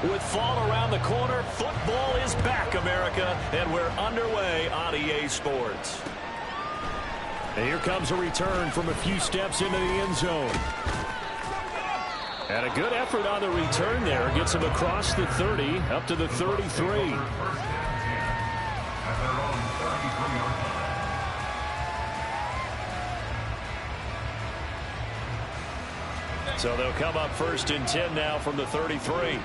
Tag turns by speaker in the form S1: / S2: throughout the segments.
S1: With fall around the corner, football is back, America, and we're underway on EA Sports. And here comes a return from a few steps into the end zone. And a good effort on the return there. Gets him across the 30, up to the 33. So they'll come up 1st and 10 now from the 33.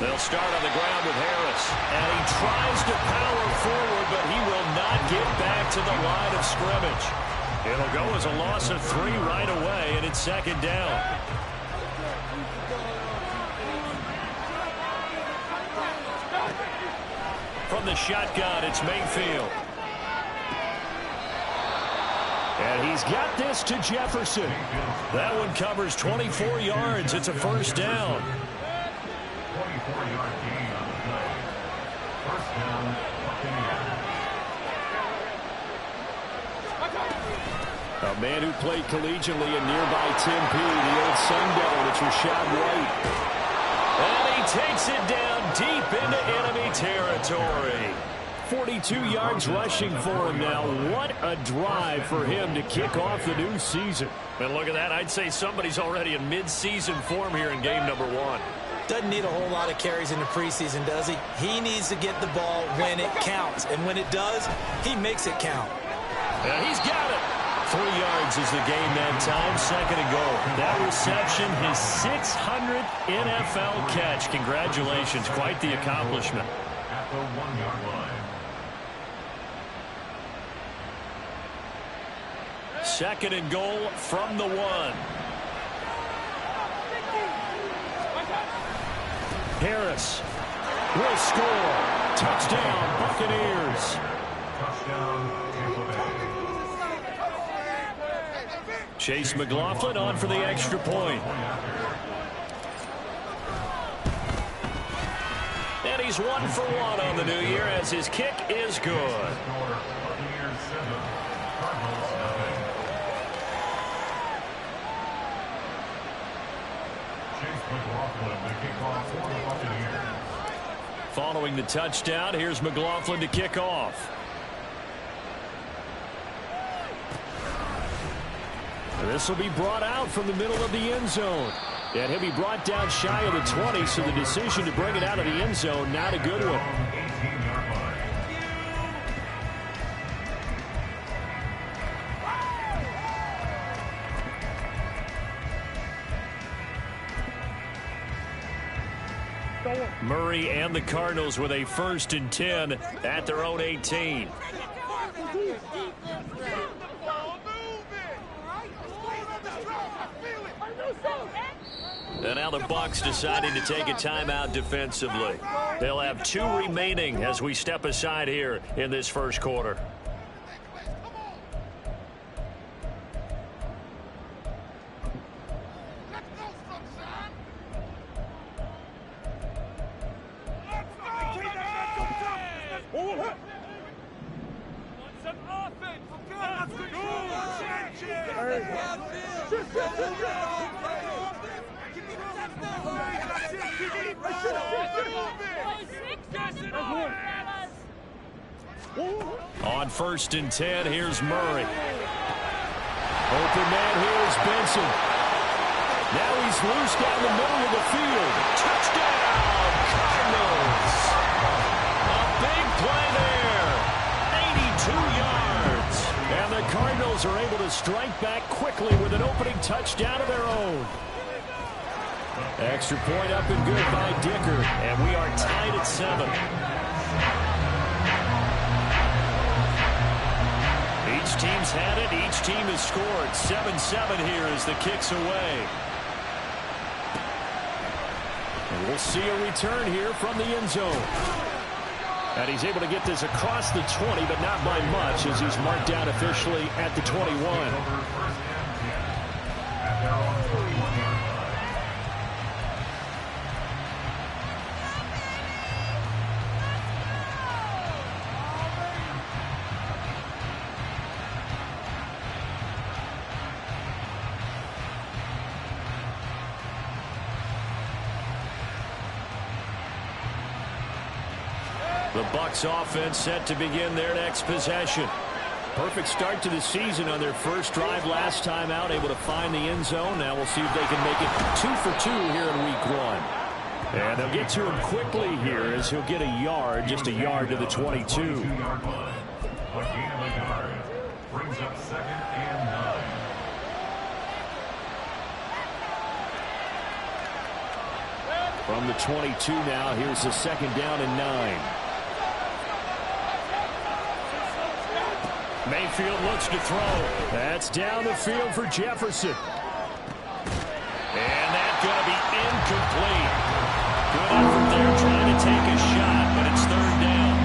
S1: They'll start on the ground with Harris. And he tries to power forward, but he will not get back to the line of scrimmage. It'll go as a loss of 3 right away, and it's 2nd down. From the shotgun, it's Mayfield. And he's got this to Jefferson. That one covers 24 yards. It's a 1st down.
S2: 24-yard gain on the play. 1st down, Buccaneers.
S1: A man who played collegiately in nearby Tempe, the old Sun Devil, it's Rashad White. And he takes it down deep into enemy territory. 42 yards rushing for him now. What a drive for him to kick off the new season. And look at that. I'd say somebody's already in mid-season form here in game number 1.
S3: Doesn't need a whole lot of carries in the preseason, does he? He needs to get the ball when it counts. And when it does, he makes it count.
S1: And he's got it. 3 yards is the gain that time. 2nd and goal. That reception, his 600th NFL catch. Congratulations. Quite the accomplishment.
S2: At the 1-yard line.
S1: 2nd and goal from the 1. Harris will score. Touchdown, Buccaneers.
S2: Touchdown, Tampa Bay.
S1: Chase McLaughlin on for the extra point. And he's 1 for 1 on the new year as his kick is good.
S2: Buccaneers 7, Cardinals nothing. Chase McLaughlin, the kickoff for the Buccaneers.
S1: Following the touchdown, here's McLaughlin to kick off. This will be brought out from the middle of the end zone. And he'll be brought down shy of the 20, so the decision to bring it out of the end zone, not a good one.
S2: 18-yard line.
S1: Murray and the Cardinals with a 1st and 10 at their own 18. And now the Bucks deciding to take a timeout defensively. They'll have 2 remaining as we step aside here in this 1st quarter. On 1st and 10, here's Murray. Open man here is Benson. Now he's loose down the middle of the field. Touchdown, Cardinals. A big play there. 82 yards. And the Cardinals are able to strike back quickly with an opening touchdown of their own. Extra point up and good by Dicker. And we are tied at 7. Each team's had it. Each team has scored. 7-7 here as the kick's away. And we'll see a return here from the end zone. And he's able to get this across the 20, but not by much as he's marked down officially at the 21. The Bucks offense set to begin their next possession. Perfect start to the season on their first drive last time out, able to find the end zone. Now we'll see if they can make it 2 for 2 here in week 1. And they'll get to him quickly here as he'll get a yard, just a yard to the 22.
S2: 2-yard line. A gain of a yard. Brings up 2nd and 9.
S1: From the 22 now, here's the 2nd down and 9. Mayfield looks to throw. That's down the field for Jefferson. And that's going to be incomplete. Good effort there trying to take a shot, but it's 3rd down.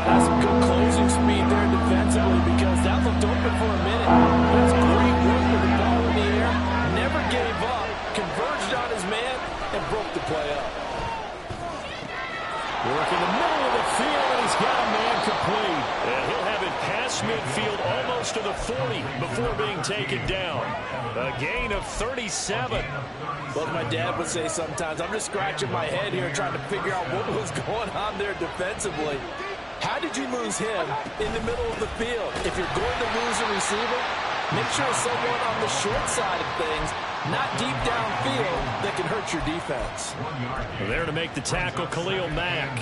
S3: That's some good closing speed there defensively because that looked open for a minute. That's great work with the ball in the air. Never gave up. Converged on his man and broke the play up.
S1: Work in the middle of the field, and he's got a man complete. And he'll have it past midfield almost to the 40 before being taken down. A gain of 37.
S3: Well, my dad would say sometimes, I'm just scratching my head here trying to figure out what was going on there defensively. How did you lose him in the middle of the field? If you're going to lose a receiver, make sure it's someone on the short side of things, not deep downfield, that can hurt your defense.
S1: There to make the tackle, Khalil Mack.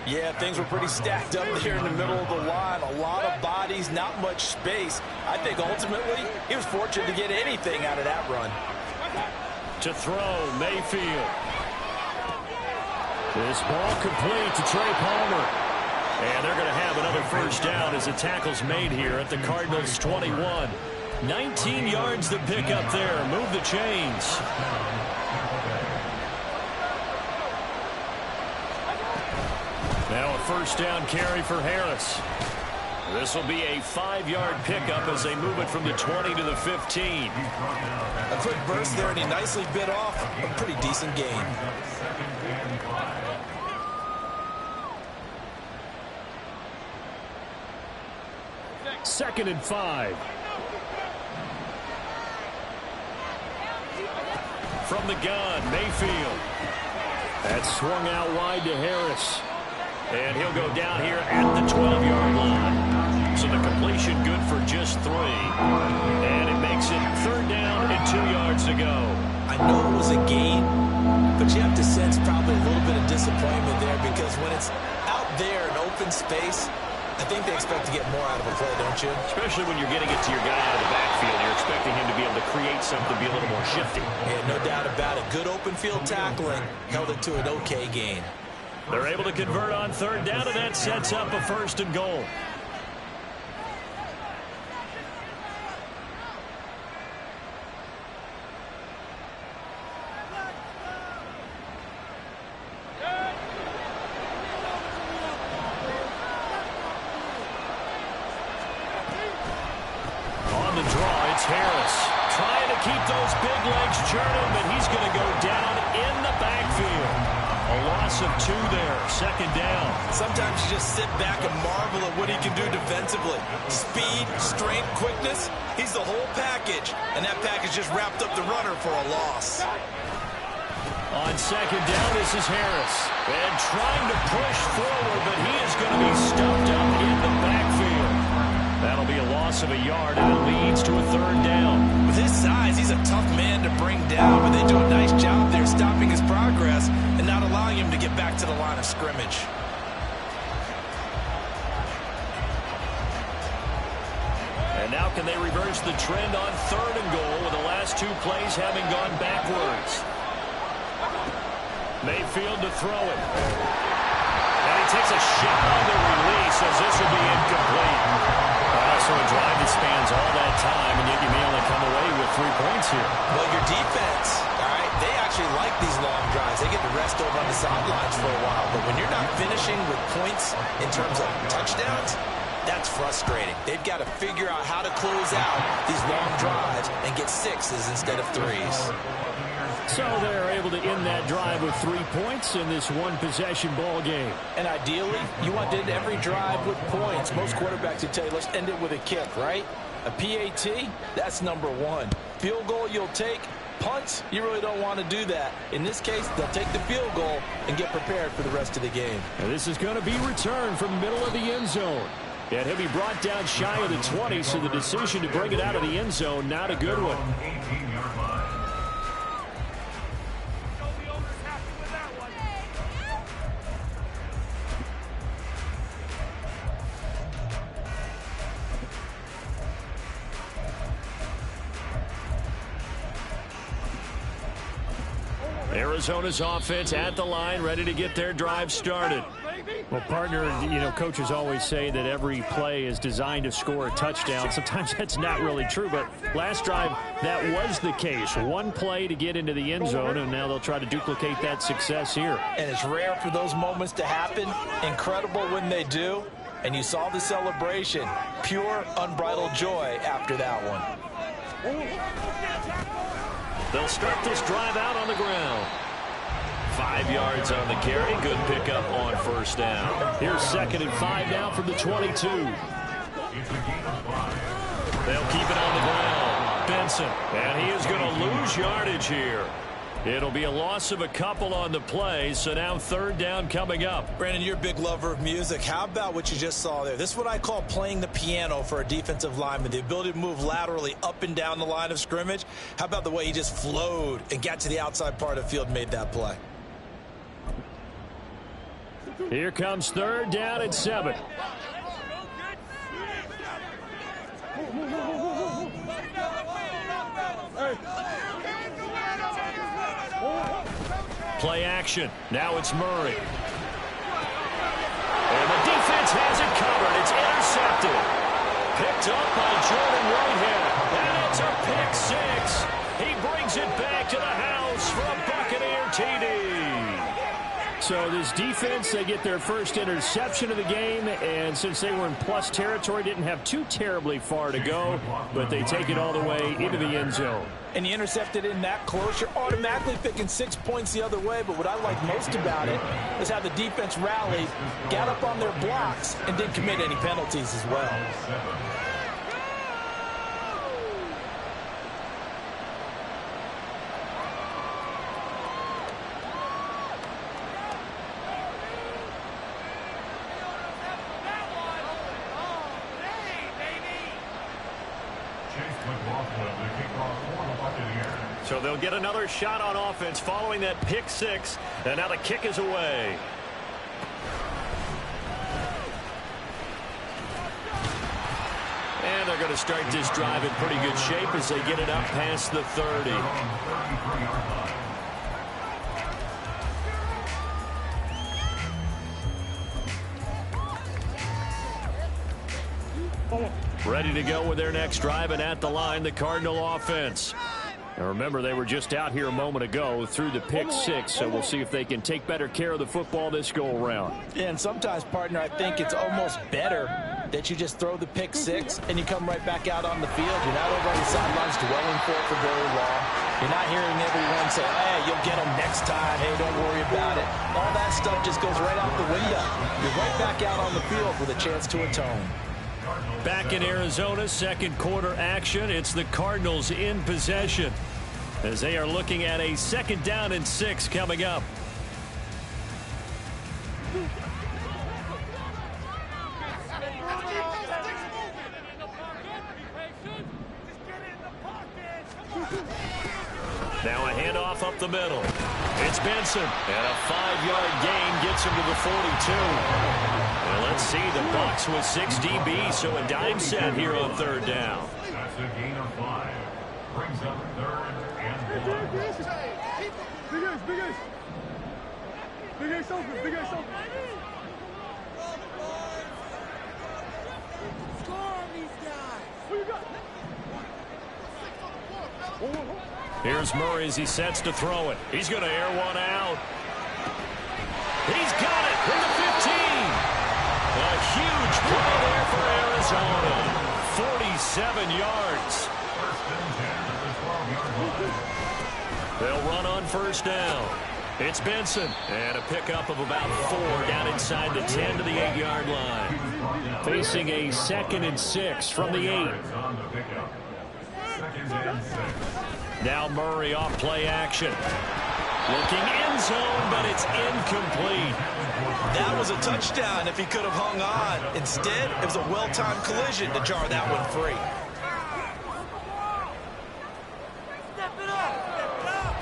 S3: Yeah, things were pretty stacked up there in the middle of the line. A lot of bodies, not much space. I think ultimately he was fortunate to get anything out of that run.
S1: To throw, Mayfield. This ball complete to Trey Palmer. And they're going to have another 1st down as the tackle's made here at the Cardinals' 21. 19 yards to pick up there. Move the chains. Now a 1st down carry for Harris. This will be a 5-yard pickup as they move it from the 20 to the 15.
S3: A quick burst there, and he nicely bit off a pretty decent gain.
S1: 2nd and 5. From the gun, Mayfield. That's swung out wide to Harris. And he'll go down here at the 12-yard line. So the completion good for just 3. And it makes it 3rd down and 2 yards to go.
S3: I know it was a gain, but you have to sense probably a little bit of disappointment there because when it's out there in open space, I think they expect to get more out of a play, don't you?
S1: Especially when you're getting it to your guy out of the backfield. You're expecting him to be able to create something, be a little more shifty.
S3: Yeah, no doubt about it. Good open field tackling. Held it to an okay gain.
S1: They're able to convert on 3rd down, and that sets up a 1st and goal. On the draw, it's Harris. Trying to keep those big legs churning, but he's going to go down in the backfield. A loss of 2 there, 2nd down.
S3: Sometimes you just sit back and marvel at what he can do defensively. Speed, strength, quickness, he's the whole package. And that package just wrapped up the runner for a loss.
S1: On 2nd down, this is Harris. And trying to push forward, but he is going to be stuffed up in the backfield. That'll be a loss of a yard, and it leads to a 3rd down.
S3: With his size, he's a tough man to bring down, but they do a nice job there stopping his progress and not allowing him to get back to the line of scrimmage.
S1: And now can they reverse the trend on 3rd and goal with the last 2 plays having gone backwards? Mayfield to throw it. And he takes a shot on the release as this will be incomplete. So a drive that spans all that time, and yet you may only come away with 3 points here.
S3: Well, your defense, all right, they actually like these long drives. They get to rest over on the sidelines for a while. But when you're not finishing with points in terms of touchdowns, that's frustrating. They've got to figure out how to close out these long drives and get 6s instead of 3s.
S1: So they're able to end that drive with 3 points in this one-possession ball game.
S3: And ideally, you want to end every drive with points. Most quarterbacks would tell you, let's end it with a kick, right? A PAT, that's number 1. Field goal you'll take, punts, you really don't want to do that. In this case, they'll take the field goal and get prepared for the rest of the game.
S1: And this is going to be returned from the middle of the end zone. And he'll be brought down shy of the 20, so the decision to bring it out of the end zone, not a good one.
S2: 18-yard line.
S1: Arizona's offense at the line, ready to get their drive started.
S4: Well, partner, you know, coaches always say that every play is designed to score a touchdown. Sometimes that's not really true, but last drive, that was the case. One play to get into the end zone, and now they'll try to duplicate that success here.
S3: And it's rare for those moments to happen. Incredible when they do. And you saw the celebration. Pure, unbridled joy after that one.
S1: They'll start this drive out on the ground. 5 yards on the carry. Good pickup on first down. Here's 2nd and 5 now from the 22.
S2: It's a gain of 5.
S1: They'll keep it on the ground. Benson. And he is going to lose yardage here. It'll be a loss of a couple on the play, so now 3rd down coming up.
S3: Brandon, you're a big lover of music. How about what you just saw there? This is what I call playing the piano for a defensive lineman, the ability to move laterally up and down the line of scrimmage. How about the way he just flowed and got to the outside part of the field and made that play?
S1: Here comes 3rd down and 7. Play action. Now it's Murray. And the defense has it covered. It's intercepted. Picked up by Jordan Whitehead. And it's a pick 6. He brings it back to the house for a Buccaneer TD. So this defense, they get their first interception of the game, and since they were in plus territory, didn't have too terribly far to go, but they take it all the way into the end zone.
S3: And you intercepted in that close, you're automatically picking 6 points the other way, but what I like most about it is how the defense rallied, got up on their blocks, and didn't commit any penalties as well.
S1: So they'll get another shot on offense following that pick 6, and now the kick is away. And they're going to start this drive in pretty good shape as they get it up past the 30. Ready to go with their next drive, and at the line, the Cardinal offense. And remember, they were just out here a moment ago through the pick 6, so we'll see if they can take better care of the football this go-around.
S3: Yeah, and sometimes, partner, I think it's almost better that you just throw the pick 6 and you come right back out on the field. You're not over on the sidelines dwelling for it for very long. You're not hearing everyone say, hey, you'll get them next time. Hey, don't worry about it. All that stuff just goes right out the window. You're right back out on the field with a chance to atone.
S1: Back in Arizona, 2nd quarter action. It's the Cardinals in possession as they are looking at a 2nd down and 6 coming up. Now a handoff up the middle. It's Benson. And a 5-yard gain gets him to the 42. And let's see, the Bucks with 6 DB, so a dime set here on 3rd down.
S2: That's a gain of 5. Brings up 3rd and 1.
S5: Big Ace open. Score on these guys. Who you got?
S1: Here's Murray as he sets to throw it. He's going to air one out. He's got it in the 15. A huge play there for Arizona. 47 yards. They'll run on first down. It's Benson. And a pickup of about 4 down inside the 10 to the 8-yard line. Facing a 2nd and 6 from the 8.
S2: Second and 6.
S4: Now Murray off play action. Looking end zone, but it's incomplete.
S3: That was a touchdown if he could have hung on. Instead, it was a well-timed collision to jar that one free.
S5: Step it up. Step it up.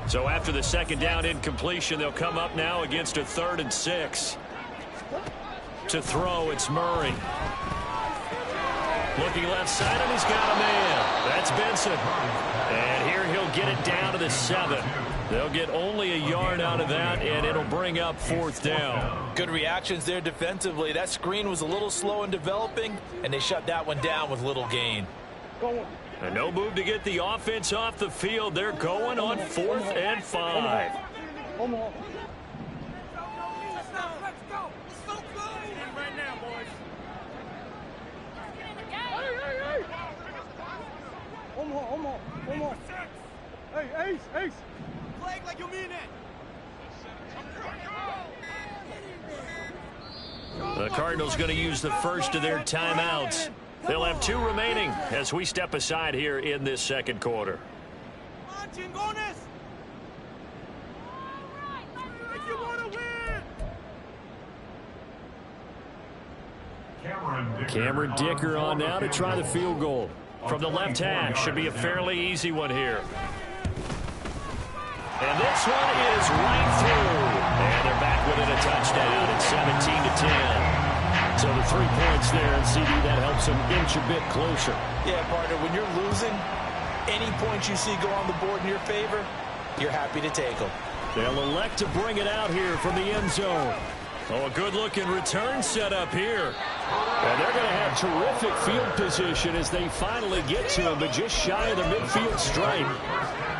S4: So after the second down incompletion, they'll come up now against a 3rd and 6. To throw, it's Murray. Looking left side, and he's got a man. That's Benson. And here he'll get it down to the 7. They'll get only a yard out of that, and it'll bring up 4th down.
S3: Good reactions there defensively. That screen was a little slow in developing, and they shut that one down with little gain.
S4: And no move to get the offense off the field. They're going on 4th and 5.
S5: Let's go. Let's go. Right now, boys. Hey. One more. Hey, Ace. Flag like you mean it.
S4: The Cardinals going to use the first of their timeouts. They'll have 2 remaining as we step aside here in this second quarter.
S5: Come on, Chingones. If you want to win.
S4: Cameron Dicker on now to try the field goal. From the left hash, should be a fairly easy one here. And this one is right through. And they're back within a touchdown. It's 17-10. So the 3 points there, and CD, that helps them inch a bit closer.
S3: Yeah, partner, when you're losing, any points you see go on the board in your favor, you're happy to take them.
S4: They'll elect to bring it out here from the end zone. Oh, a good-looking return set up here. And they're going to have terrific field position as they finally get to him, but just shy of the midfield stripe.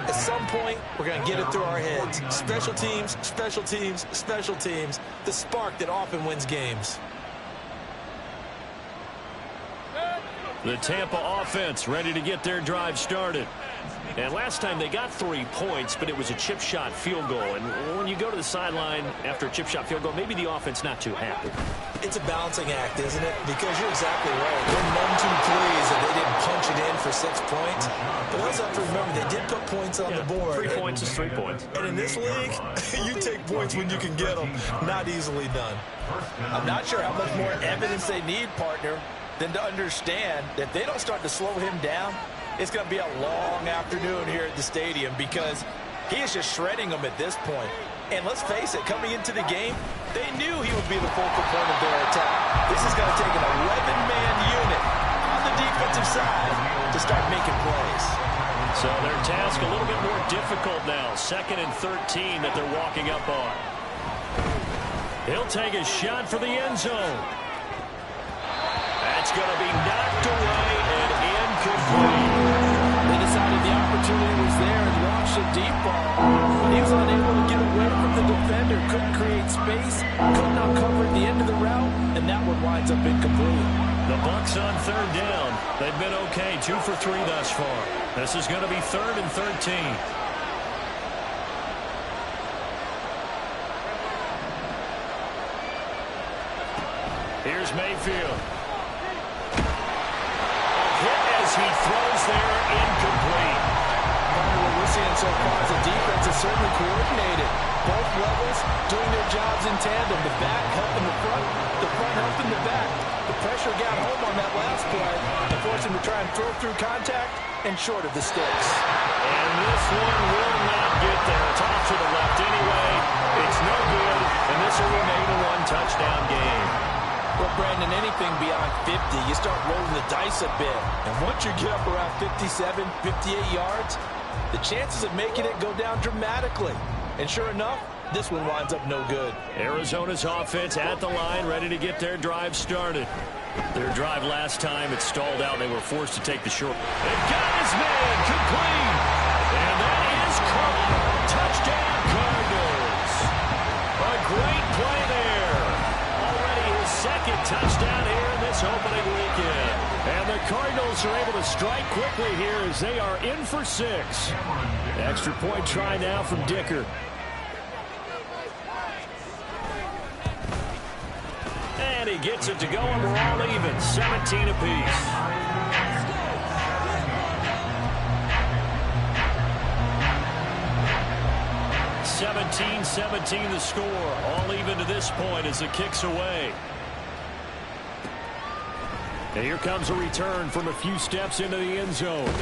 S3: At some point, we're going to get it through our heads. Special teams, special teams, special teams. The spark that often wins games.
S4: The Tampa offense ready to get their drive started. And last time they got 3 points, but it was a chip shot field goal. And when you go to the sideline after a chip shot field goal, maybe the offense not too happy.
S3: It's a balancing act, isn't it? Because you're exactly right. They're none too pleased that they didn't punch it in for 6 points. But also have to remember, they did put points on the board.
S4: 3 points is 3 points.
S3: And in this league, you take points when you can get them. Not easily done. I'm not sure how much more evidence they need, partner, than to understand that if they don't start to slow him down, it's going to be a long afternoon here at the stadium because he is just shredding them at this point. And let's face it, coming into the game, they knew he would be the focal point of their attack. This is going to take an 11-man unit on the defensive side to start making plays.
S4: So their task a little bit more difficult now. 2nd and 13 that they're walking up on. He'll take a shot for the end zone. That's going to be knocked away and incomplete.
S3: They decided the opportunity was there and launched a deep ball. But he was unable to get away from the defender. Couldn't create space. Couldn't uncover at the end of the route. And that one winds up incomplete.
S4: The Bucks on 3rd down. They've been okay. 2 for 3 thus far. This is going to be 3rd and 13. Here's Mayfield. Hit as he throws there, incomplete.
S3: What we're seeing so far is the defense is certainly coordinated. Both levels doing their jobs in tandem. The back helping the front helping the back. The pressure got home on that last play and forced him to try and throw through contact and short of the sticks.
S4: And this one will not get there. It's off to the left anyway. It's no good, and this will remain a 1-touchdown game.
S3: Well, Brandon, anything beyond 50, you start rolling the dice a bit. And once you get up around 57, 58 yards, the chances of making it go down dramatically. And sure enough, this one winds up no good.
S4: Arizona's offense at the line, ready to get their drive started. Their drive last time, it stalled out. They were forced to take the short. They've got his man, complete. And that is caught. Touchdown, Cardinals. A great play there. Already his 2nd touchdown here in
S1: this opening weekend.
S4: And the Cardinals are able to strike quickly here as they are in for 6. Extra point try now from Dicker.
S1: And he gets it to go, and we're all even, 17 apiece. (17-17) the score. All even to this point as the kick's away.
S4: And here comes a return from a few steps into the end zone.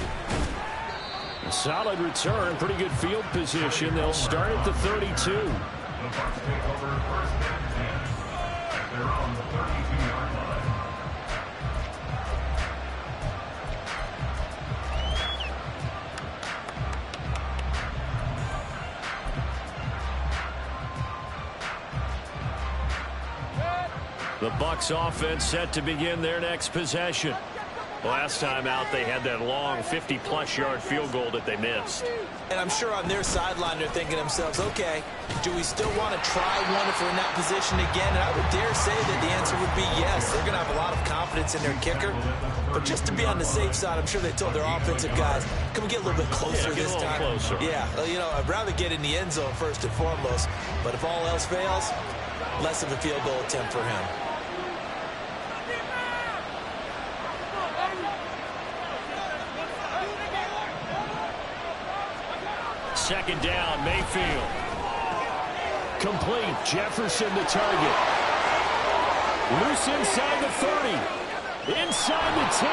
S4: A solid return, pretty good field position. They'll start at the 32.
S2: The Bucks take over first and 10 at their own 32-yard line.
S1: The Bucks offense set to begin their next possession. Last time out, they had that long 50-plus yard field goal that they missed.
S3: And I'm sure on their sideline they're thinking to themselves, okay, do we still want to try one if we're in that position again? And I would dare say that the answer would be yes. They're going to have a lot of confidence in their kicker. But just to be on the safe side, I'm sure they told their offensive guys, can we get a little bit closer this time?
S1: Closer.
S3: Yeah, you know, I'd rather get in the end zone first and foremost. But if all else fails, less of a field goal attempt for him.
S4: Second down, Mayfield. Complete. Jefferson the target. Loose inside the 30. Inside the 10.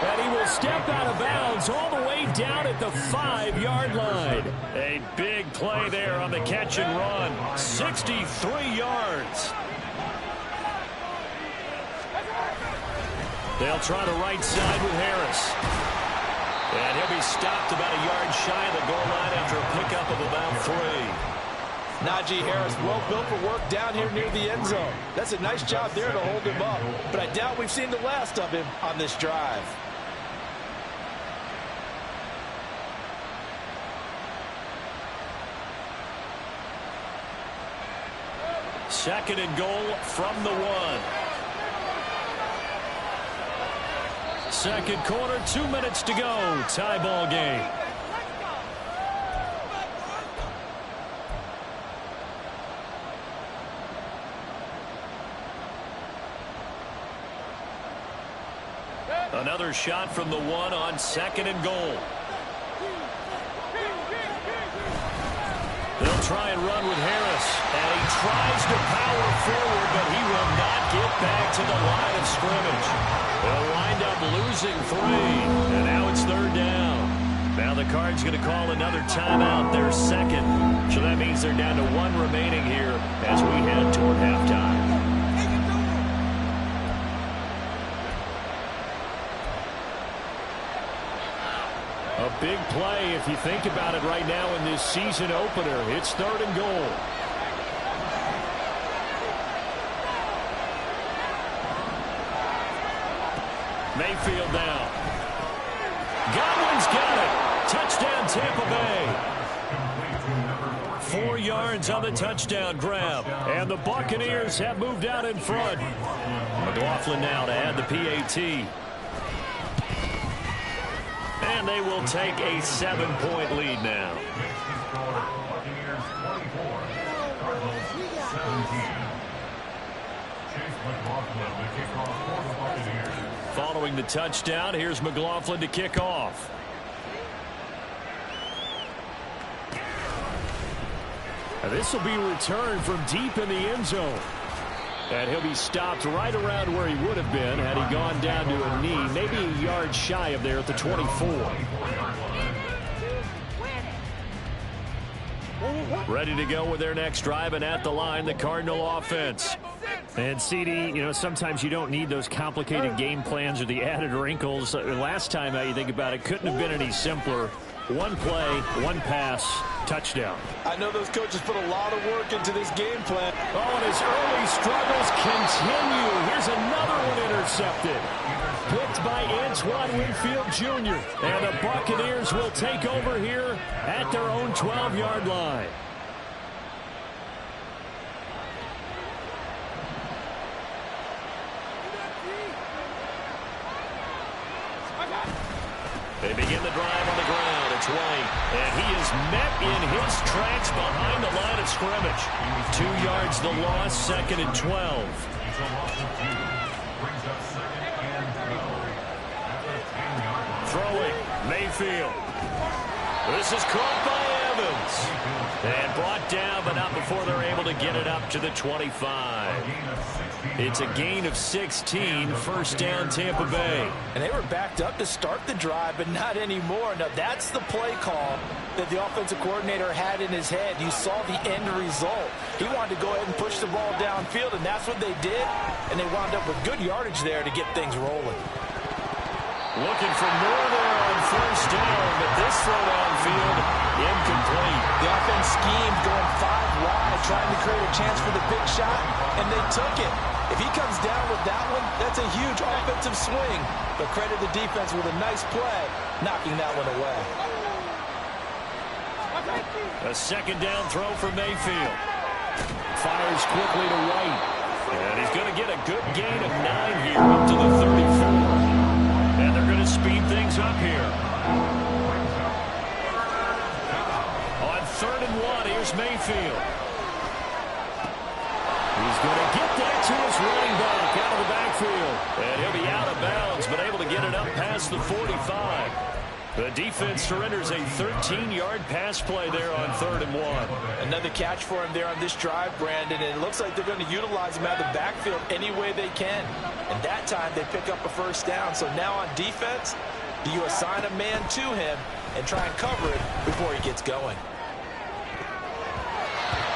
S4: And he will step out of bounds all the way down at the 5-yard line. A big play there on the catch and run. 63 yards. They'll try the right side with Harris. And he'll be stopped about a yard shy of the goal line after a pickup of about 3.
S3: Najee Harris, well built for work down here near the end zone. That's a nice job there to hold him up. But I doubt we've seen the last of him on this drive.
S1: Second and goal from the 1.
S4: Second quarter, 2 minutes to go. Tie ball game.
S1: Another shot from the 1 on second and goal.
S4: They'll try and run with Harris.
S1: And he tries to power forward, but he will not get back to the line of scrimmage. They'll wind up losing 3. And now it's third down.
S4: Now the Cards going to call another timeout, their second. So that means they're down to 1 remaining here as we head toward halftime. A big play if you think about it right now in this season opener. It's third and goal. Mayfield now. Godwin's got it. Touchdown Tampa Bay. 4 yards on the touchdown grab. And the Buccaneers have moved out in front. McLaughlin now to add the PAT. And they will take a 7-point lead now.
S2: Buccaneers 24, Cardinals 17. Chase McLaughlin to kick off for the Buccaneers.
S4: Following the touchdown, here's McLaughlin to kick off. This will be returned from deep in the end zone. And he'll be stopped right around where he would have been had he gone down to a knee, maybe a yard shy of there at the 24. Ready to go with their next drive, and at the line, the Cardinal offense. And CD, you know, sometimes you don't need those complicated game plans or the added wrinkles. Last time you think about it, couldn't have been any simpler. 1 play, 1 pass, touchdown.
S3: I know those coaches put a lot of work into this game plan.
S4: Oh, and his early struggles continue. Here's another one intercepted. Picked by Antoine Winfield Jr. And the Buccaneers will take over here at their own 12-yard line. And he is met in his tracks behind the line of scrimmage. 2 yards the loss, 2nd and 12.
S2: It's a loss of 2. Brings up 2nd and 12. At the 10-yard line.
S4: Throwing, Mayfield. This is caught by Evans. And brought down, but not before they're able to get it up to the 25. It's a gain of 16, first down Tampa Bay.
S3: And they were backed up to start the drive, but not anymore. Now, that's the play call that the offensive coordinator had in his head. You saw the end result. He wanted to go ahead and push the ball downfield, and that's what they did. And they wound up with good yardage there to get things rolling.
S4: Looking for more there on first down, but this throw downfield, incomplete.
S3: The offense schemed going 5 wide, trying to create a chance for the big shot, and they took it. If he comes down with that one, that's a huge offensive swing. But credit the defense with a nice play, knocking that one away.
S4: A second down throw for Mayfield. Fires quickly to right. And he's going to get a good gain of 9 here up to the 34. And they're going to speed things up here. On 3rd and 1, here's Mayfield. He's going to get that to his running back out of the backfield. And he'll be out of bounds, but able to get it up past the 45. The defense surrenders a 13-yard pass play there on 3rd and 1.
S3: Another catch for him there on this drive, Brandon, and it looks like they're going to utilize him out of the backfield any way they can. And that time they pick up a first down. So now on defense, do you assign a man to him and try and cover it before he gets going?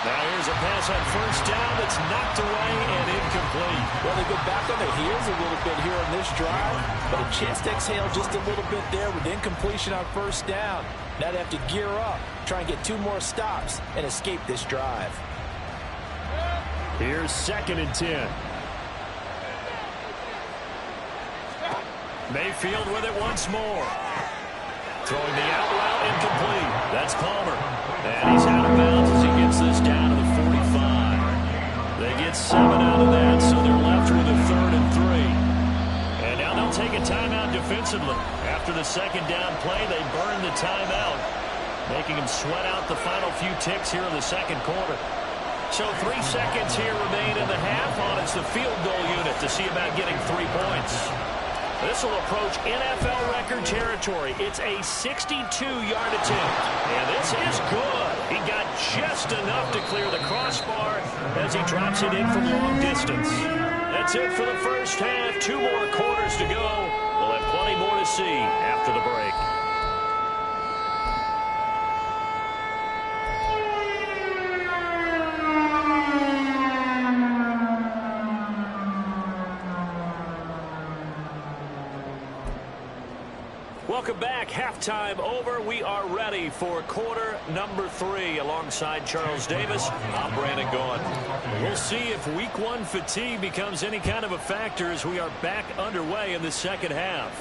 S4: Now here's a pass on first down that's knocked away and incomplete.
S3: Well, they go back on their heels a little bit here on this drive, but a chance to exhale just a little bit there with incompletion on first down. Now they have to gear up, try and get 2 more stops and escape this drive.
S4: Here's 2nd and 10. Mayfield with it once more. Throwing the out route, incomplete. That's Palmer. And he's out of bounds as he gets this down to the 45. They get 7 out of that, so they're left with a 3rd and 3. And now they'll take a timeout defensively. After the second down play, they burn the timeout, making them sweat out the final few ticks here in the second quarter. So 3 seconds here remain in the half on it's the field goal unit to see about getting 3 points. This will approach NFL record territory. It's a 62-yard attempt. And this is good. He got just enough to clear the crossbar as he drops it in from long distance. That's it for the first half. 2 more quarters to go. We'll have plenty more to see after the break. Welcome back. Halftime over. We are ready for quarter number 3. Alongside Charles Davis, I'm Brandon Gaughan. We'll see if week 1 fatigue becomes any kind of a factor as we are back underway in the second half.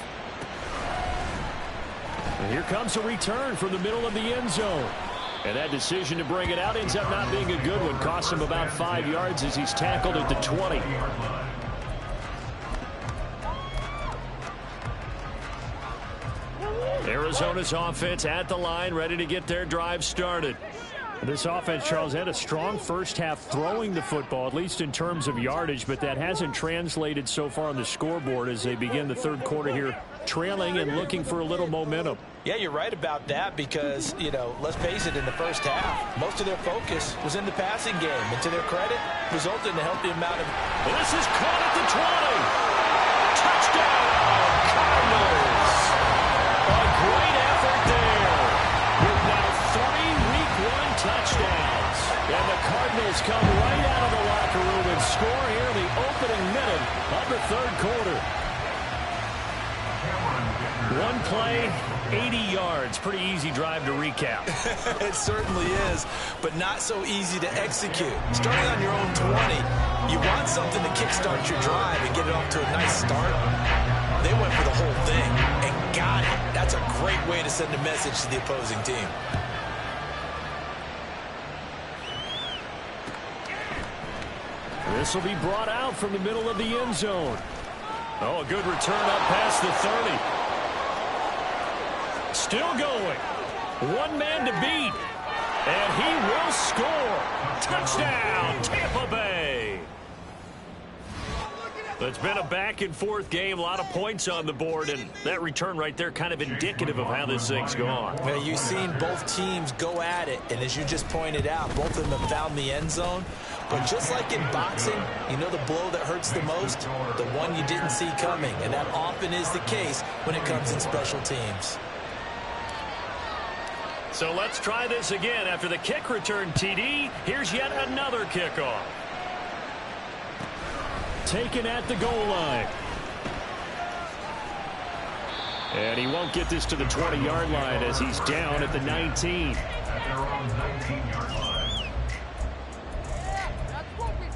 S4: And here comes a return from the middle of the end zone. And that decision to bring it out ends up not being a good one. Costs him about 5 yards as he's tackled at the 20. Arizona's offense at the line, ready to get their drive started. This offense, Charles, had a strong first half throwing the football, at least in terms of yardage, but that hasn't translated so far on the scoreboard as they begin the third quarter here, trailing and looking for a little momentum.
S3: Yeah, you're right about that because, you know, let's face it, in the first half, most of their focus was in the passing game. And to their credit, resulted in a healthy amount of...
S4: This is caught at the 20. Touchdown, Cardinals. A great effort there. With now 3 week 1 touchdowns. And the Cardinals come right out of the locker room and score here in the opening minute of the third quarter. 1 play, 80 yards. Pretty easy drive to recap.
S3: It certainly is, but not so easy to execute. Starting on your own 20, you want something to kickstart your drive and get it off to a nice start. They went for the whole thing and got it. That's a great way to send a message to the opposing team.
S4: This will be brought out from the middle of the end zone. Oh, a good return up past the 30. Still going. One man to beat. And he will score. Touchdown, Tampa Bay. It's been a back-and-forth game, a lot of points on the board, and that return right there kind of indicative of how this thing's gone.
S3: Well, you've seen both teams go at it, and as you just pointed out, both of them have found the end zone. But just like in boxing, you know the blow that hurts the most? The one you didn't see coming, and that often is the case when it comes in special teams.
S4: So let's try this again. After the kick return TD, here's yet another kickoff. Taken at the goal line. And he won't get this to the 20-yard line as he's down at the 19.
S2: At their own 19-yard line.
S5: That's what we do.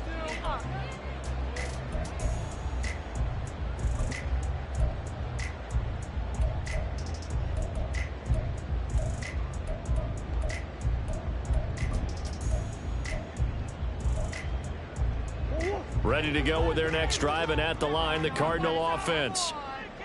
S4: Ready to go with their next drive, and at the line, the Cardinal offense.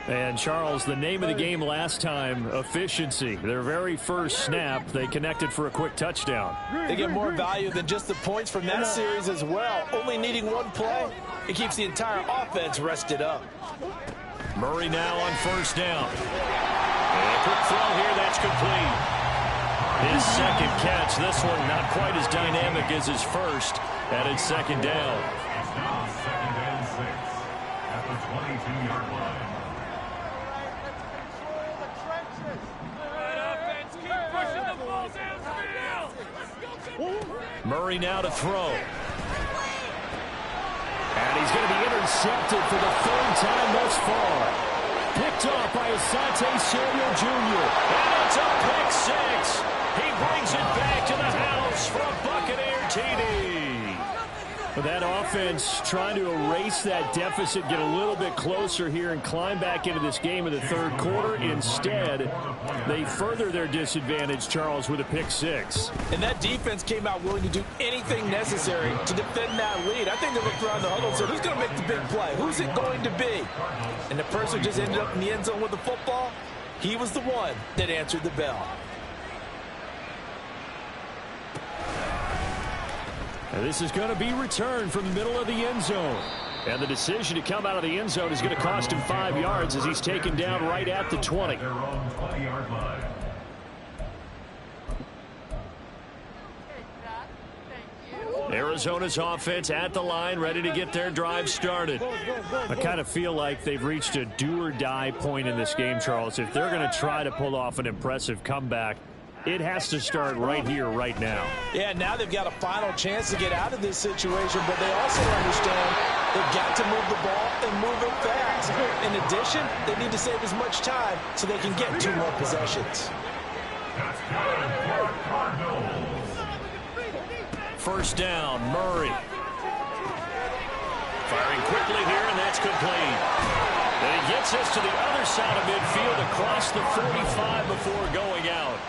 S4: And, Charles, the name of the game last time, efficiency. Their very first snap, they connected for a quick touchdown.
S3: They get more value than just the points from that series as well. Only needing one play, it keeps the entire offense rested up.
S4: Murray now on first down. And a quick throw here, that's complete. His second catch, this one not quite as dynamic as his first, and it's second down.
S2: Now 2nd and 6 at the 22-yard line.
S4: Murray now to throw. And he's going to be intercepted for the third time thus far. Picked off by Asante Samuel Jr. And it's a pick six. He brings it back to the house for a Buccaneer TD. That offense trying to erase that deficit, get a little bit closer here and climb back into this game in the third quarter. Instead, they further their disadvantage, Charles, with a pick six.
S3: And that defense came out willing to do anything necessary to defend that lead. I think they looked around the huddle and said, who's going to make the big play? Who's it going to be? And the person who just ended up in the end zone with the football, he was the one that answered the bell.
S4: And this is going to be returned from the middle of the end zone. And the decision to come out of the end zone is going to cost him 5 yards as he's taken down right at the 20.
S2: Their own 20-yard line.
S4: Arizona's offense at the line, ready to get their drive started. I kind of feel like they've reached a do-or-die point in this game, Charles. If they're going to try to pull off an impressive comeback, it has to start right here, right now.
S3: Yeah, now they've got a final chance to get out of this situation, but they also understand they've got to move the ball and move it fast. In addition, they need to save as much time so they can get 2 more possessions.
S2: That's good for Cardinals.
S4: First down, Murray. Firing quickly here, and that's complete. And he gets us to the other side of midfield across the 45 before going out.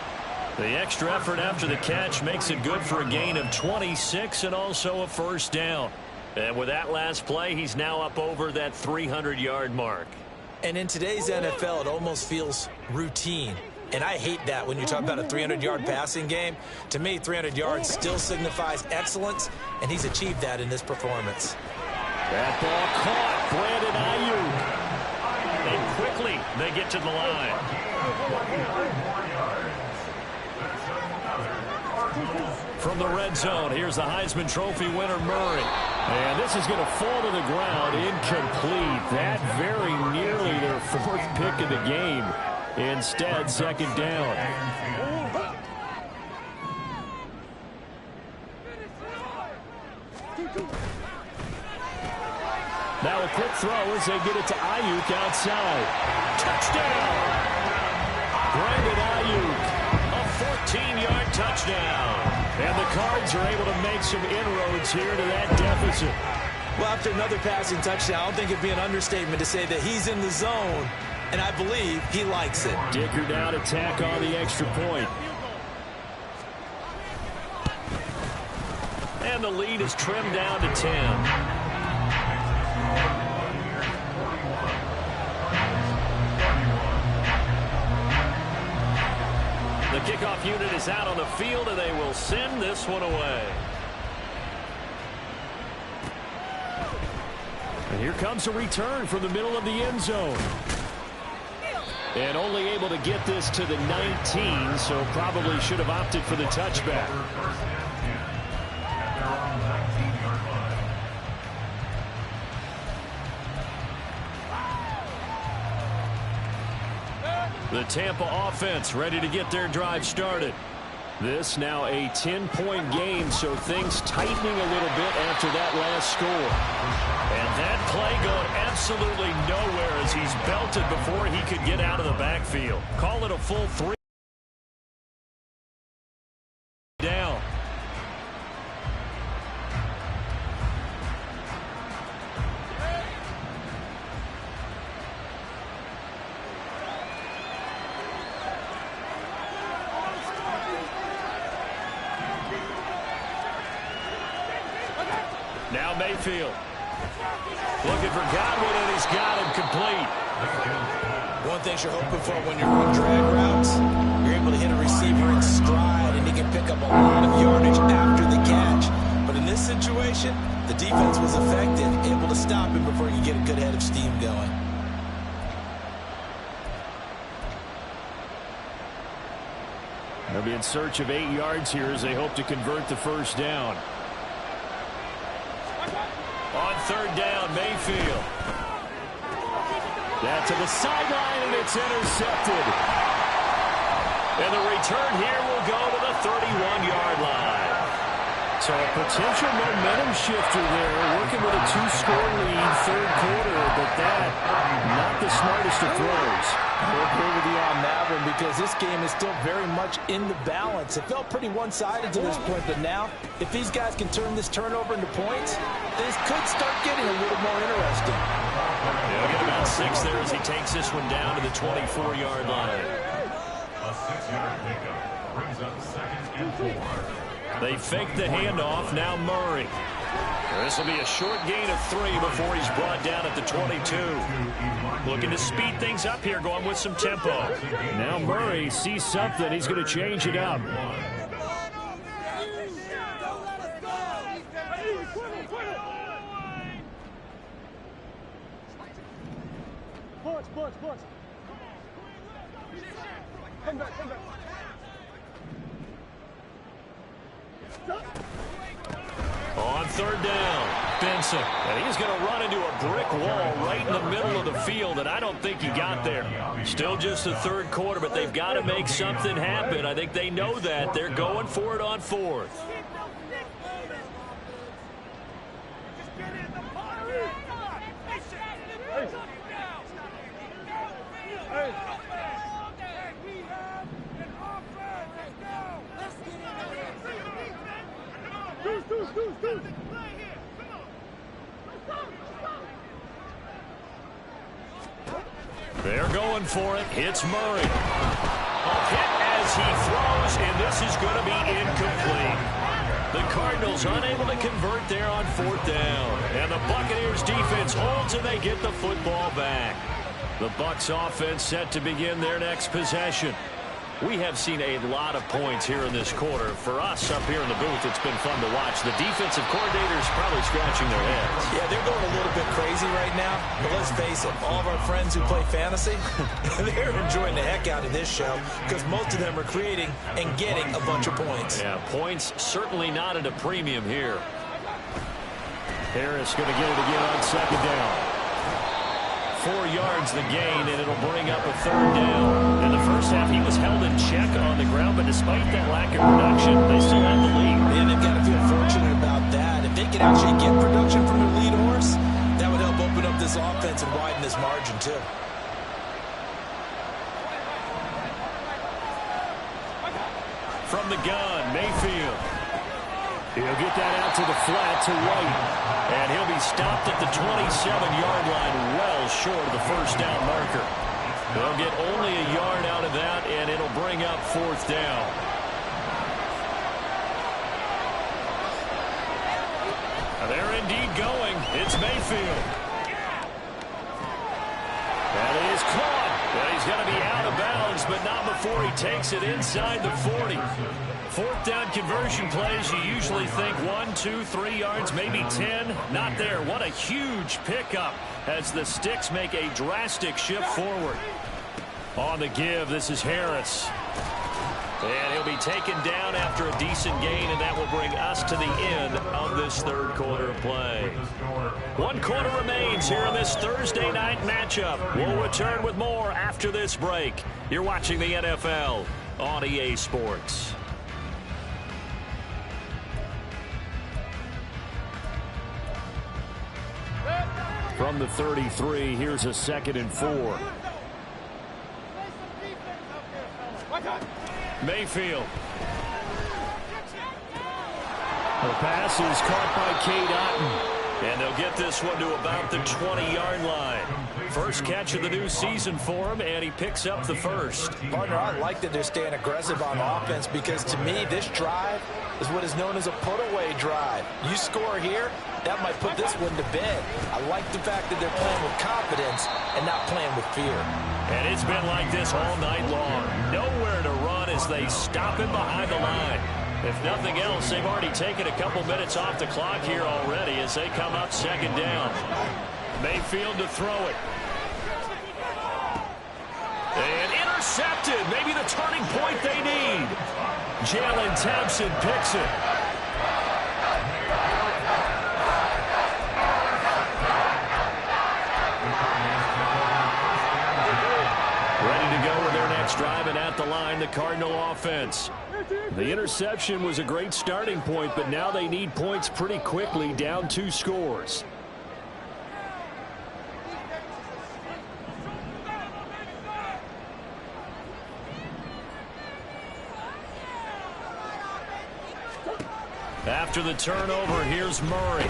S4: The extra effort after the catch makes it good for a gain of 26 and also a first down. And with that last play, he's now up over that 300-yard mark.
S3: And in today's NFL, it almost feels routine. And I hate that when you talk about a 300-yard passing game. To me, 300 yards still signifies excellence, and he's achieved that in this performance.
S4: That ball caught. Brandon Ayuk. And quickly, they get to the line. From the red zone, here's the Heisman Trophy winner, Murray. And this is going to fall to the ground, incomplete. That very nearly their 4th pick of the game. Instead, second down. Now a quick throw as they get it to Ayuk outside. Touchdown! Brandon Ayuk, a 14-yard touchdown. And the Cards are able to make some inroads here to that deficit.
S3: Well, after another passing touchdown, I don't think it'd be an understatement to say that he's in the zone, and I believe he likes it.
S4: Dicker down to tack on the extra point. And the lead is trimmed down to 10. The kickoff unit is out on the field, and they will send this one away. And here comes a return from the middle of the end zone. And only able to get this to the 19, so probably should have opted for the touchback. The Tampa offense ready to get their drive started. This now a 10-point game, so things tightening a little bit after that last score. And that play going absolutely nowhere as he's belted before he could get out of the backfield. Call it a full 3 down. Now Mayfield. Looking for Godwin, and he's got him complete.
S3: One thing you're hoping for when you're on drag routes, you're able to hit a receiver in stride, and he can pick up a lot of yardage after the catch. But in this situation, the defense was effective, able to stop him before he could get a good head of steam going.
S4: They'll be in search of 8 yards here as they hope to convert the first down. On third down, Mayfield. That to the sideline, and it's intercepted. And the return here will go to the 31-yard line. So a potential momentum shifter there, working with a 2-score lead, third quarter, but that, not the smartest of throws.
S3: I'll agree with you on that one because this game is still very much in the balance. It felt pretty one-sided to this point, but now, if these guys can turn this turnover into points, this could start getting a little more interesting.
S4: Yeah, we'll get about 6 there as he takes this one down to the 24-yard line.
S2: A 6-yard pickup brings up 2nd and 4.
S4: They fake the handoff. Now Murray. This will be a short gain of 3 before he's brought down at the 22. Looking to speed things up here, going with some tempo. Now Murray sees something. He's going to change it up.
S5: Punch. Come back.
S4: On third down, Benson. And he's going to run into a brick wall right in the middle of the field, and I don't think he got there. Still just the third quarter, but they've got to make something happen. I think they know that. They're going for it on fourth. They're going for it. It's Murray. A hit as he throws, and this is going to be incomplete. The Cardinals unable to convert there on fourth down. And the Buccaneers defense holds, and they get the football back. The Bucks offense set to begin their next possession. We have seen a lot of points here in this quarter. For us up here in the booth, it's been fun to watch. The defensive coordinators probably scratching their heads.
S3: Yeah, they're going a little bit crazy right now. But let's face it, all of our friends who play fantasy, they're enjoying the heck out of this show because most of them are creating and getting a bunch of points.
S4: Yeah, points certainly not at a premium here. Harris going to get it again on second down. 4 yards the gain, and it'll bring up a third down. In the first half, he was held in check on the ground, but despite that lack of production, they still have the lead.
S3: And they've got to feel fortunate about that. If they can actually get production from their lead horse, that would help open up this offense and widen this margin, too.
S4: From the gun, Mayfield. He'll get that out to the flat to White. And he'll be stopped at the 27-yard line, well short of the first down marker. They'll get only a yard out of that, and it'll bring up fourth down. They're indeed going. It's Mayfield. That is caught. And he's going to be out of bounds, but not before he takes it inside the 40. Fourth down conversion plays, you usually think 1, 2, 3 yards, maybe 10. Not there. What a huge pickup as the Sticks make a drastic shift forward. On the give, this is Harris. And he'll be taken down after a decent gain, and that will bring us to the end of this third quarter of play. 1 quarter remains here in this Thursday night matchup. We'll return with more after this break. You're watching the NFL on EA Sports. From the 33, here's a 2nd and 4. Mayfield. The pass is caught by Cade Otton. And they'll get this one to about the 20-yard line. First catch of the new season for him, and he picks up the first.
S3: Partner, I like that they're staying aggressive on offense because, to me, this drive is what is known as a put-away drive. You score here, that might put this one to bed. I like the fact that they're playing with confidence and not playing with fear.
S4: And it's been like this all night long. Nowhere to run as they stop him behind the line. If nothing else, they've already taken a couple minutes off the clock here already as they come up 2nd down. Mayfield to throw it. And intercepted. Maybe the turning point they need. Jalen Thompson picks it. Ready to go with their next drive, and at the line, the Cardinal offense. The interception was a great starting point, but now they need points pretty quickly, down 2 scores. After the turnover, here's Murray.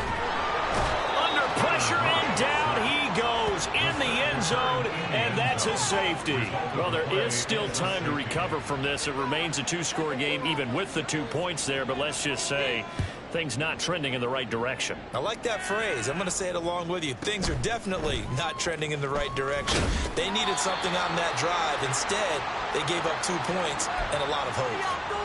S4: Under pressure and down he goes in the end zone, and that's a safety. Well, there is still time to recover from this. It remains a 2-score game even with the 2 points there, but let's just say things not trending in the right direction.
S3: I like that phrase. I'm going to say it along with you. Things are definitely not trending in the right direction. They needed something on that drive. Instead, they gave up 2 points and a lot of hope.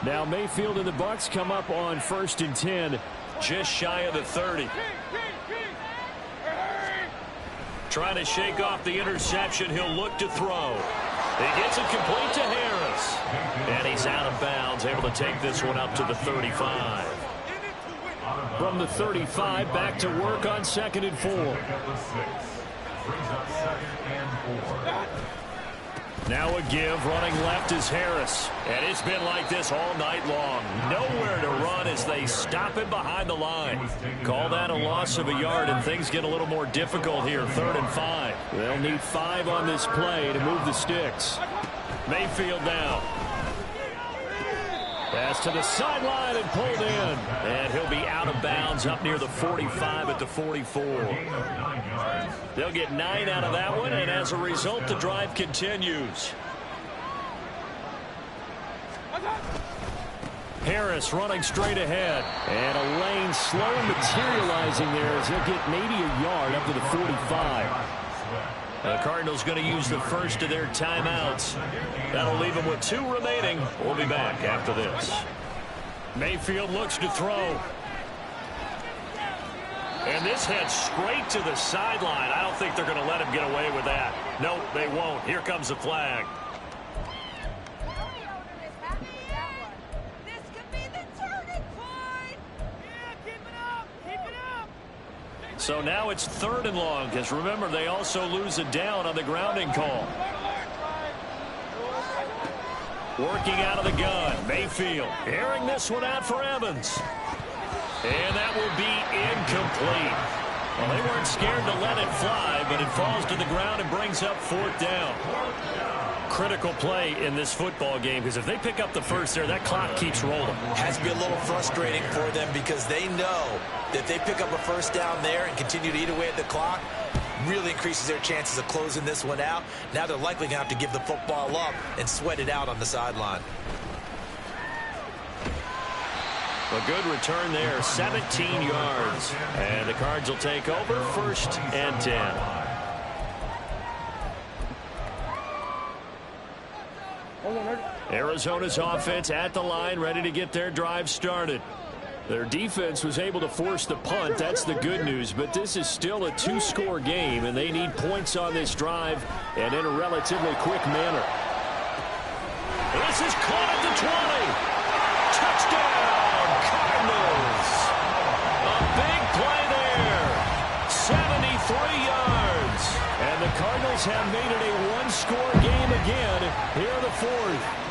S4: Now Mayfield and the Bucks come up on 1st and 10, just shy of the 30. Trying to shake off the interception. He'll look to throw. He gets it complete to Harris. And he's out of bounds, able to take this one up to the 35. From the 35, back to work on 2nd and 4. Now a give, running left is Harris. And it's been like this all night long. Nowhere to run as they stop him behind the line. Call that a loss of a yard, and things get a little more difficult here. 3rd and 5. They'll need 5 on this play to move the Sticks. Mayfield now. Pass to the sideline and pulled in. And he'll be out of bounds up near the 45 at the 44. They'll get 9 out of that one, and as a result, the drive continues. Harris running straight ahead. And a lane slow materializing there as he'll get maybe a yard up to the 45. The Cardinals going to use the first of their timeouts. That'll leave them with 2 remaining. We'll be back after this. Mayfield looks to throw. And this heads straight to the sideline. I don't think they're going to let him get away with that. No, they won't. Here comes the flag. So now it's 3rd and long, because remember, they also lose it down on the grounding call. Working out of the gun, Mayfield airing this one out for Evans. And that will be incomplete. Well, they weren't scared to let it fly, but it falls to the ground and brings up 4th down. Critical play in this football game, because if they pick up the first there, that clock keeps rolling.
S3: Has to be a little frustrating for them because they know that if they pick up a 1st down there and continue to eat away at the clock, really increases their chances of closing this one out. Now they're likely going to have to give the football up and sweat it out on the sideline.
S1: A good return there, 17 yards. And the Cards will take over, 1st and 10. Arizona's offense at the line, ready to get their drive started. Their defense was able to force the punt. That's the good news. But this is still a 2-score game, and they need points on this drive and in a relatively quick manner. This is caught at the 20. Touchdown, Cardinals. A big play there. 73 yards. And the Cardinals have made it a 1-score game again here in the 4th.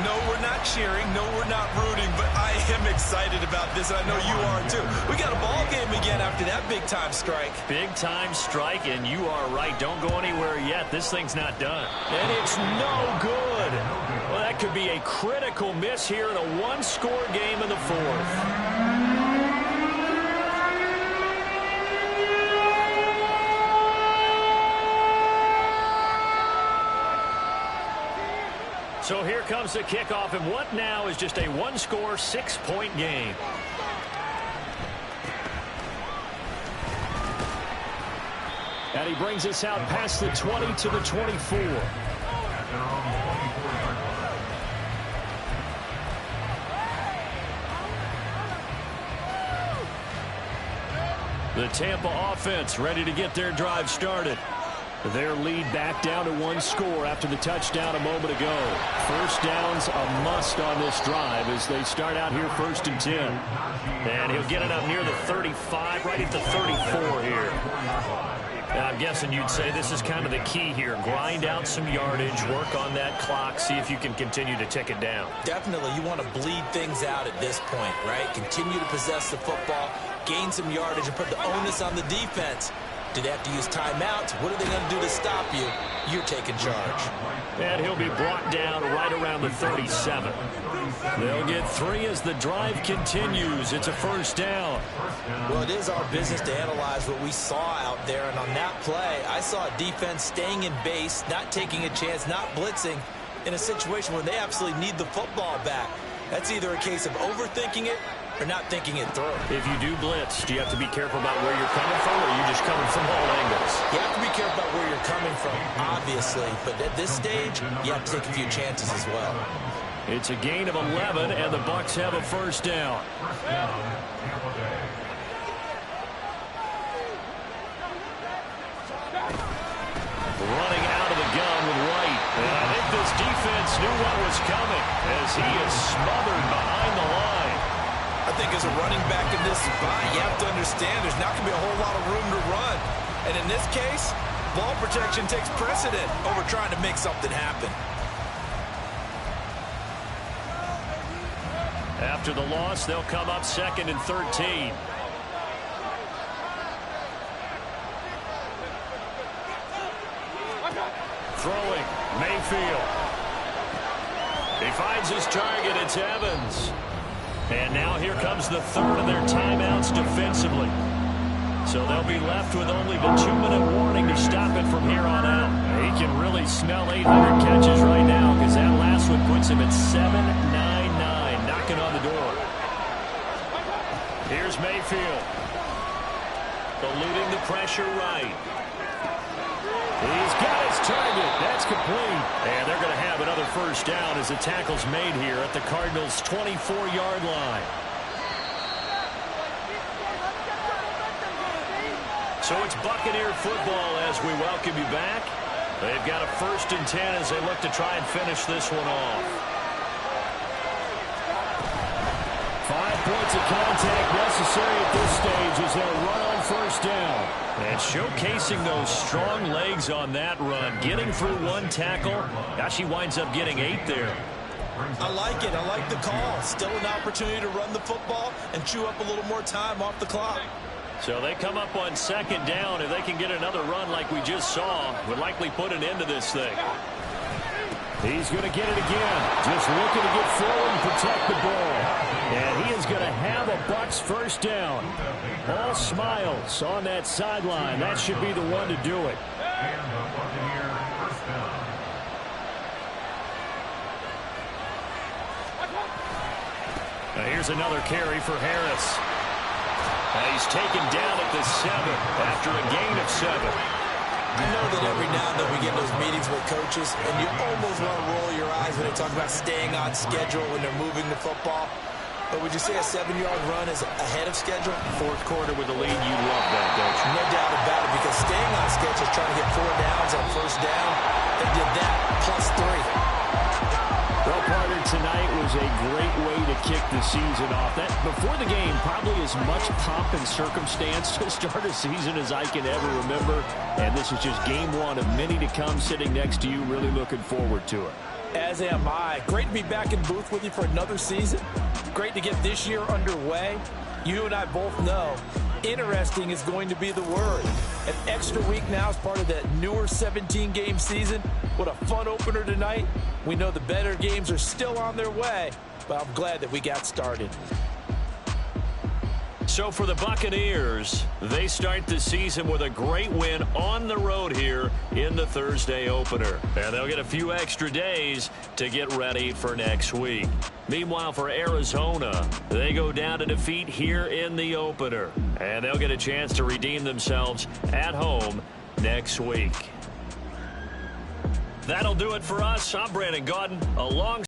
S3: No, we're not cheering. No, we're not rooting. But I am excited about this, and I know you are too. We got a ball game again after that big-time strike.
S1: Big-time strike, and you are right. Don't go anywhere yet. This thing's not done. And it's no good. Well, that could be a critical miss here in a 1-score game in the 4th. So here comes the kickoff, and what now is just a 1-score, 6-point game. And he brings us out past the 20 to the 24. The Tampa offense ready to get their drive started. Their lead back down to 1 score after the touchdown a moment ago. First down's a must on this drive as they start out here 1st and 10. And he'll get it up near the 35, right at the 34 here. Now, I'm guessing you'd say this is kind of the key here. Grind out some yardage, work on that clock, see if you can continue to tick it down.
S3: Definitely, you want to bleed things out at this point, right? Continue to possess the football, gain some yardage, and put the onus on the defense. Do they have to use timeouts? What are they going to do to stop you? You're taking charge.
S1: And he'll be brought down right around the 37. They'll get 3 as the drive continues. It's a first down.
S3: Well, it is our business to analyze what we saw out there. And on that play, I saw a defense staying in base, not taking a chance, not blitzing in a situation where they absolutely need the football back. That's either a case of overthinking it or not thinking it through.
S1: If you do blitz, do you have to be careful about where you're coming from, or are you just coming from all angles?
S3: You have to be careful about where you're coming from, obviously. But at this stage, you have to take a few chances as well.
S1: It's a gain of 11, and the Bucks have a first down. Running out of the gun with Wright. And I think this defense knew what was coming as he is smothered behind the line.
S3: I think as a running back in this spot, you have to understand there's not going to be a whole lot of room to run. And in this case, ball protection takes precedent over trying to make something happen.
S1: After the loss, they'll come up 2nd and 13. Throwing, Mayfield. He finds his target, it's Evans. And now here comes the 3rd of their timeouts defensively. So they'll be left with only the 2-minute warning to stop it from here on out. He can really smell 800 catches right now because that last one puts him at 799, knocking on the door. Here's Mayfield. Eluding the pressure right. He's got his target. That's complete. And they're going to have another first down as the tackle's made here at the Cardinals' 24-yard line. So it's Buccaneer football as we welcome you back. They've got a 1st and 10 as they look to try and finish this one off. 5 points of contact necessary at this stage as they'll run on first down. And showcasing those strong legs on that run. Getting through 1 tackle. Now she winds up getting 8 there.
S3: I like it. I like the call. Still an opportunity to run the football and chew up a little more time off the clock.
S1: So they come up on 2nd down. If they can get another run like we just saw, would likely put an end to this thing. He's going to get it again. Just looking to get forward and protect the ball. And he is going to have a Bucks first down. All smiles on that sideline. That should be the one to do it. Now here's
S4: Here's another carry for Harris. And he's taken down at the 7 after a gain of 7.
S3: I know that every now and then we get in those meetings with coaches, and you almost want to roll your eyes when they talk about staying on schedule when they're moving the football. But would you say a 7-yard run is ahead of schedule?
S4: Fourth quarter with the lead, you love that, don't you?
S3: No doubt about it, because staying on schedule is trying to get 4 downs on first down. They did that plus 3.
S4: Well, partner, tonight was a great way to kick the season off. That before the game, probably as much pomp and circumstance to start a season as I can ever remember. And this is just game 1 of many to come. Sitting next to you, really looking forward to it.
S3: As am I. Great to be back in booth with you for another season. Great to get this year underway. You and I both know interesting is going to be the word. An extra week now as part of that newer 17-game season. What a fun opener tonight. We know the better games are still on their way, but I'm glad that we got started.
S4: So for the Buccaneers, they start the season with a great win on the road here in the Thursday opener. And they'll get a few extra days to get ready for next week. Meanwhile, for Arizona, they go down to defeat here in the opener. And they'll get a chance to redeem themselves at home next week. That'll do it for us. I'm Brandon Gaudin, along